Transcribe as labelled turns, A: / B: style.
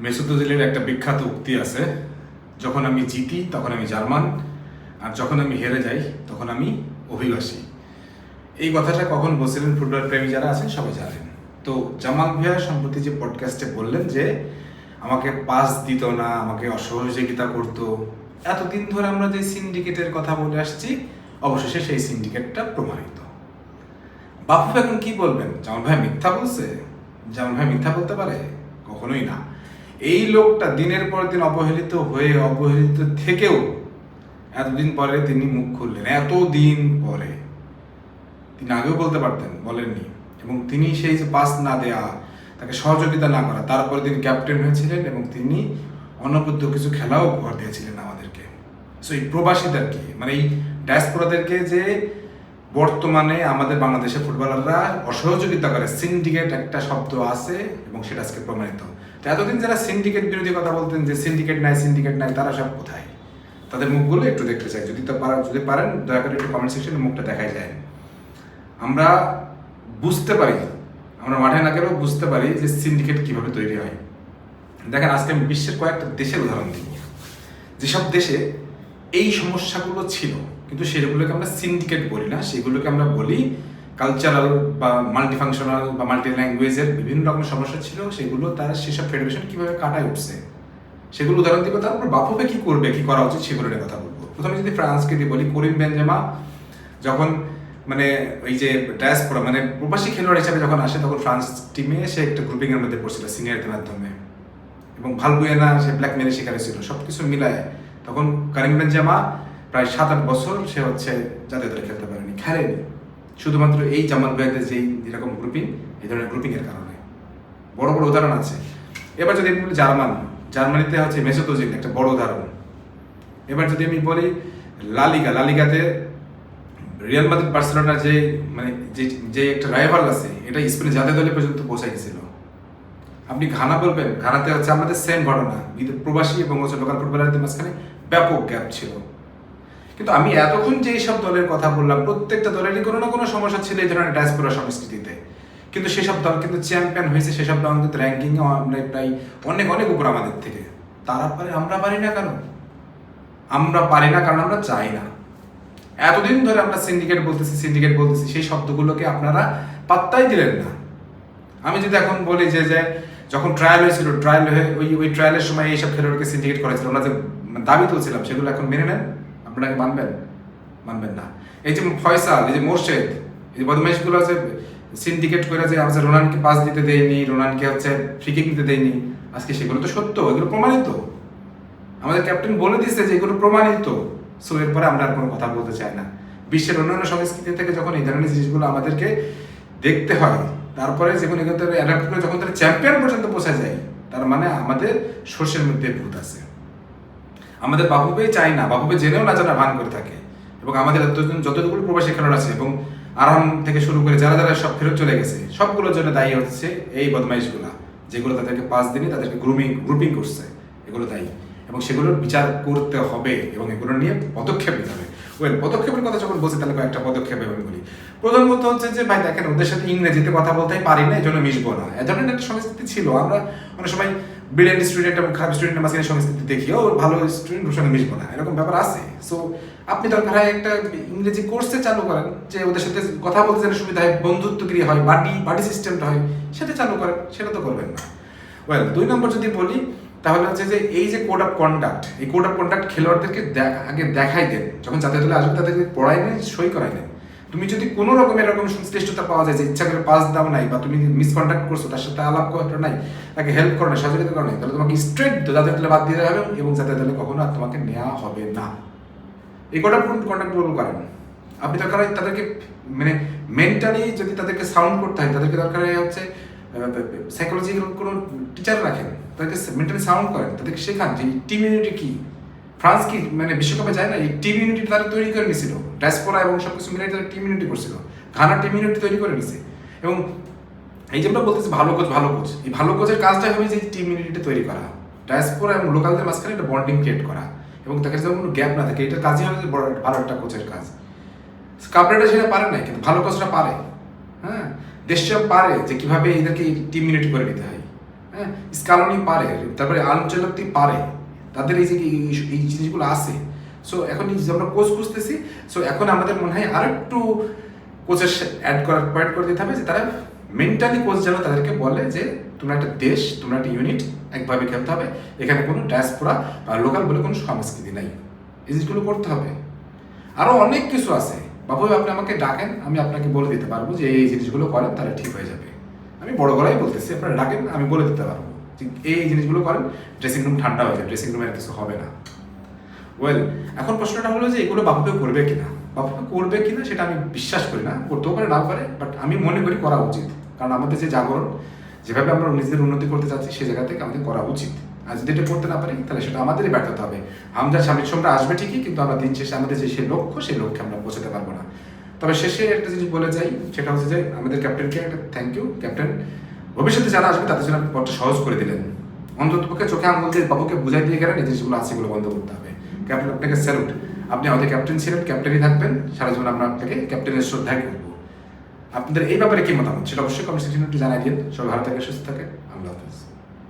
A: Mesut ওজিলের একটা বিখ্যাত উক্তি আছে, যখন আমি জিতি তখন আমি জার্মান, আর যখন আমি হেরে যাই তখন আমি অভিবাসী। এই কথাটা কখন বলছিলেন ফুটবল প্রেমী যারা আছেন সবাই জানেন। তো জামাল ভাইয়া সম্প্রতি যে পডকাস্টে বললেন যে আমাকে পাস দিত না, আমাকে অসহযোগিতা করতো। এতদিন ধরে আমরা যে সিন্ডিকেটের কথা বলে আসছি, অবশেষে সেই সিন্ডিকেটটা প্রমাণিত। বাফু এখন কি বলবেন? জামাল ভাই মিথ্যা বলছে? জামাল ভাই মিথ্যা বলতে পারে? কখনোই না। এই লোকটা দিনের পর দিন অবহেলিত হয়ে, অবহেলিত থেকেও এতদিন পরে তিনি মুখ খুললেন। এতদিন পরে তিনি আগেও বলতে পারতেন, বলেননি। এবং তিনি সেই যে পাস না দেয়া, তাকে সহযোগিতা না করা, তারপরে তিনি ক্যাপ্টেন হয়েছিলেন এবং তিনি অনবদ্য কিছু খেলাও উপহার দিয়েছিলেন আমাদেরকে। সো এই প্রবাসীদেরকে, মানে এই ডায়াসপোরাদেরকে যে বর্তমানে আমাদের বাংলাদেশের ফুটবলাররা অসহযোগিতা করে, সিন্ডিকেট একটা শব্দ আছে এবং সেটা আজকে প্রমাণিত। তো এতদিন যারা সিন্ডিকেট বিরোধী কথা বলতেন যে সিন্ডিকেট নাই, তারা সব কোথায়? তাদের মুখগুলো একটু দেখতে চাই। যদি পারেন দয়া করে একটু কমেন্ট সেকশনে মুখটা দেখাই যায়। আমরা বুঝতে পারি, আমরা মাঠে না গেলেও বুঝতে পারি যে সিন্ডিকেট কিভাবে তৈরি হয়। দেখেন, আজকে আমি বিশ্বের কয়েকটা দেশের উদাহরণ দিব, যেসব দেশে এই সমস্যাগুলো ছিল, কিন্তু সেগুলোকে আমরা সিন্ডিকেট বলি না, সেগুলোকে আমরা বলি কালচারাল বা মাল্টিফাংশনাল বা মাল্টি ল্যাঙ্গুয়েজের বিভিন্ন রকম সমস্যা ছিল, সেগুলো তার সেসব ফেডারেশন কীভাবে কাটায় উঠছে সেগুলো উদাহরণ দিব। তারপর বাফুফে কী করবে, কী করা উচিত সেগুলো নিয়ে কথা বলবো। প্রথমে যদি ফ্রান্সকে দিয়ে বলি, করিম বেনজেমা যখন মানে ওই যে ডায়াসপোরা মানে প্রবাসী খেলোয়াড় হিসাবে যখন আসে, তখন ফ্রান্স টিমে সে একটা গ্রুপিংয়ের মধ্যে পড়ছিল সিনিয়রদের মাধ্যমে, এবং ভালবুয়েনা সে ব্ল্যাকমেলের শিকারে ছিল। সব কিছু মিলায় তখন করিম বেনজেমা প্রায় 7-8 বছর সে জাতীয় দলে খেলতে পারেনি, খেলেনি, শুধুমাত্র এই জামাল ভাইদের যেই এরকম গ্রুপিং, এই ধরনের গ্রুপিংয়ের কারণে। বড় বড় উদাহরণ আছে। এবার যদি আমি বলি জার্মানিতে মেসুত ওজিল একটা বড় উদাহরণ। এবার যদি আমি বলি লালিগাতে রিয়াল মাদ্রিদ বার্সেলোনা যে মানে যে একটা রাইভাল আছে, এটা স্পেনের জাতীয় দলে পর্যন্ত পৌঁছাই গেছিল। আপনি ঘানা বলবেন, ঘানাতে আমাদের সেম ঘটনা, প্রবাসী এবং লোকাল ফুটবলারদের মাঝখানে ব্যাপক গ্যাপ ছিল। কিন্তু আমি এতক্ষণ যে সব দলের কথা বললাম, প্রত্যেকটা দলেরই কোনো না কোনো সমস্যা ছিল এই ধরনের ডায়াসপোরা সংস্কৃতিতে। কিন্তু সেসব দল কিন্তু চ্যাম্পিয়ন হয়েছে, সেসব দল কিন্তু র্যাঙ্কিংয়ে প্রায় অনেক অনেক উপর আমাদের থেকে। তারা পারে, আমরা পারি না কেন? আমরা পারি না কারণ আমরা চাই না। এতদিন ধরে আমরা সিন্ডিকেট বলতেছি, সেই শব্দগুলোকে আপনারা পাত্তাই দিলেন না। আমি যদি এখন বলি যে যখন ট্রায়াল হয়েছিল, ওই ট্রায়ালের সময় এইসব খেলোয়াড়কে সিন্ডিকেট করেছিল, আমরা যে দাবি তুলছিলাম, সেগুলো এখন মেনে নেন? আপনাকে মানবেন না। এই যে ফয়সাল, এই যে মোর্শেদ, এই বদমাইশগুলো আছে সিন্ডিকেট করে যে আমাদের রোনানকে পাস দিতে দেয়নি, রোনানকে ফ্রি কিক নিতে দেয়নি, আজকে সেগুলো তো সত্য, এগুলো প্রমাণিত। আমাদের ক্যাপ্টেন বলে দিচ্ছে যে এগুলো প্রমাণিত। সো এরপরে আমরা আর কোনো কথা বলতে চাই না। বিশ্বের অন্যান্য সংস্কৃতি থেকে যখন এই ধরনের জিনিসগুলো আমাদেরকে দেখতে হয়, তারপরে যখন এগুলো অ্যাডাপ্ট করে যখন তারা চ্যাম্পিয়ন পর্যন্ত পৌঁছা যায়, তার মানে আমাদের সর্ষের মধ্যে ভূত আছে। আমাদের বাফুফে চাই না, বাফুফে জেনেও না জানা ভান করে থাকে। এবং আমাদের যতগুলো প্রবাসী খেলোয়াড় আছে এবং আরাম থেকে শুরু করে যারা যারা সব ফেরত চলে গেছে, সবগুলোর জন্য দায়ী হচ্ছে এই বদমাইশগুলা, যেগুলো তাদেরকে পাস দিনে তাদেরকে গ্রুপিং করছে, এগুলো দায়ী। এবং সেগুলোর বিচার করতে হবে এবং এগুলো নিয়ে পদক্ষেপ নিতে হবে। পদক্ষেপের কথা যখন বলছি, তাহলে কয়েকটা পদক্ষেপ আমি বলি। প্রথমত যে ভাই দেখেন, ওদের সাথে ইংরেজিতে কথা বলতেই পারি না, এই জন্য মিশবো না, এ ধরনের একটা সংস্কৃতি ছিল। আমরা অনেক সময় ব্রিলিয়েন্ট স্টুডেন্ট এবং খারাপ স্টুডেন্টের মাঝখানে সংস্কৃতি দেখি, ও ভালো স্টুডেন্ট ওর সঙ্গে মিশবো না, এরকম ব্যাপার আছে। সো আপনি দরকার হয় একটা ইংরেজি কোর্সে চালু করেন, যে ওদের সাথে কথা বলতে যেন সুবিধা হয়, বন্ধুত্বক্রিয়া হয়, বাডি সিস্টেমটা হয়, সেটা চালু করেন। সেটা তো করবেন না। 2 নম্বর যদি বলি, তাহলে যে এই যে কোড অফ কন্ডাক্ট, এই কোড অফ কন্ডাক্ট খেলোয়াড়দেরকে আগে দেখাই দেন। যখন জাতীয় দলে আসবে তাদেরকে পড়াই নেন, সই করাই নেন। তুমি যদি কোনো রকমের এরকম সংশ্লিষ্টতা পাওয়া যায় যে ইচ্ছা করে পাস দাও নাই, বা তুমি মিসকন্ডাক্ট করছো, তার সাথে আলাপ করা নাই, তাকে হেল্প করো না, সহযোগিতা করো নাই, তাহলে তোমাকে স্ট্রেট জাতীয় দলে বাদ দিয়ে হবে এবং জাতীয় দলে কখনো আর তোমাকে নেওয়া হবে না। এই কোড অফ কন্ডাক্ট বলবো করেন। আপনি দরকার হয় তাদেরকে মানে মেন্টালি যদি তাদেরকে সাউন্ড করতে হয়, তাদেরকে দরকার হয় সাইকোলজিক্যাল কোনো টিচার রাখেন, তাদেরকে মেন্টালি সাউন্ড করেন, তাদেরকে শেখান যে টিম ইউনিটি কি। ফ্রান্স কি মানে বিশ্বকাপে যায় না, এই টিম ইউনিটি তারা তৈরি করে নিয়েছিল, ডায়াসপোরা এবং সব কিছু মিলে তারা টিম ইউনিটি করছিল। ঘানা টিম ইউনিটি তৈরি করে নিয়েছে। এবং এই যে আমরা বলতেছি ভালো কোচ, এই ভালো কোচের কাজটা হবে যে টিম ইউনিটি তৈরি করা, ডায়াসপোরা এবং লোকালদের মাঝখানে একটা বন্ডিং ক্রিয়েট করা, এবং তাকে যেন কোনো গ্যাপ না থাকে। এটা কাজই হবে ভালো একটা কোচের কাজ। কাপড়েটা সেটা পারে না, কিন্তু ভালো কোচরা পারে। হ্যাঁ, দেশটা পারে যে কিভাবে এদেরকে টিম ইউনিটি করে নিতে হয়। হ্যাঁ, স্কালনি পারে, তারপরে আনচেলত্তি পারে, তাদের এই যে এই জিনিসগুলো আছে। সো এখন যে আমরা কোচ খুঁজতেছি, সো এখন আমাদের মনে হয় আর একটু কোচের অ্যাড করে দিতে হবে, যে তারা মেন্টালি কোচ যেন তাদেরকে বলে যে তোমরা একটা দেশ, তোমরা একটা ইউনিট, একভাবে খেলতে হবে, এখানে কোনো ডায়াসপোরা বা লোকাল বলে কোনো সংস্কৃতি নাই। এই জিনিসগুলো করতে হবে। আরও অনেক কিছু আছে বাবু, আপনি আমাকে ডাকেন, আমি আপনাকে বলে দিতে পারবো যে এই জিনিসগুলো করেন তাহলে ঠিক হয়ে যাবে। আমি বড় গলায় বলতেছি, আপনারা ডাকেন, আমি বলে দিতে পারবো যে এই জিনিসগুলো করেন, ড্রেসিং রুম ঠান্ডা হয়ে যাবে, ড্রেসিং রুমে আর কিছু হবে না। ওয়েল, এখন প্রশ্নটা হলো যে এগুলো বাবুকে করবে কিনা। বাবুকে করবে কিনা সেটা আমি বিশ্বাস করি না, করতেও পারে নাও পারে, বাট আমি মনে করি করা উচিত। কারণ আমাদের যে জাগরণ, যেভাবে আমরা নিজেদের উন্নতি করতে চাচ্ছি, সেই জায়গা থেকে আমাদের করা উচিত। আর যদি এটা করতে না পারি তাহলে সেটা আমাদেরই ব্যর্থতা হবে। আমাদের স্বামীর সঙ্গে আসবে ঠিকই, কিন্তু আমরা দিন শেষে আমাদের যে সেই লক্ষ্য, সেই লক্ষ্যে আমরা পৌঁছাতে পারবো না। তবে শেষে একটা জিনিস বলে যাই, সেটা হচ্ছে যে আমাদের ক্যাপ্টেনকে একটা থ্যাংক ইউ। ক্যাপ্টেন ভবিষ্যতে যারা আসবে তাদের জন্য আপনি পথটা সহজ করে দিলেন। অন্তত পক্ষে চোখে আঙুল দিয়ে বাবুকে বুঝাই দিয়ে গেলেন এই জিনিসগুলো আছে, এগুলো বন্ধ করতে হবে। ক্যাপ্টেন, আপনাকে স্যালুট। আপনি আমাদের ক্যাপ্টেন ছিলেন, ক্যাপ্টেনই থাকবেন সারা জীবন। আমরা আপনাকে ক্যাপ্টেনের শ্রদ্ধাই করবো। আপনাদের এই ব্যাপারে কি মতামত সেটা অবশ্যই কমেন্ট সেকশনে একটু জানাই দিন। সবাই ভালো থাকে, সুস্থ থাকে। আল্লাহ হাফেজ।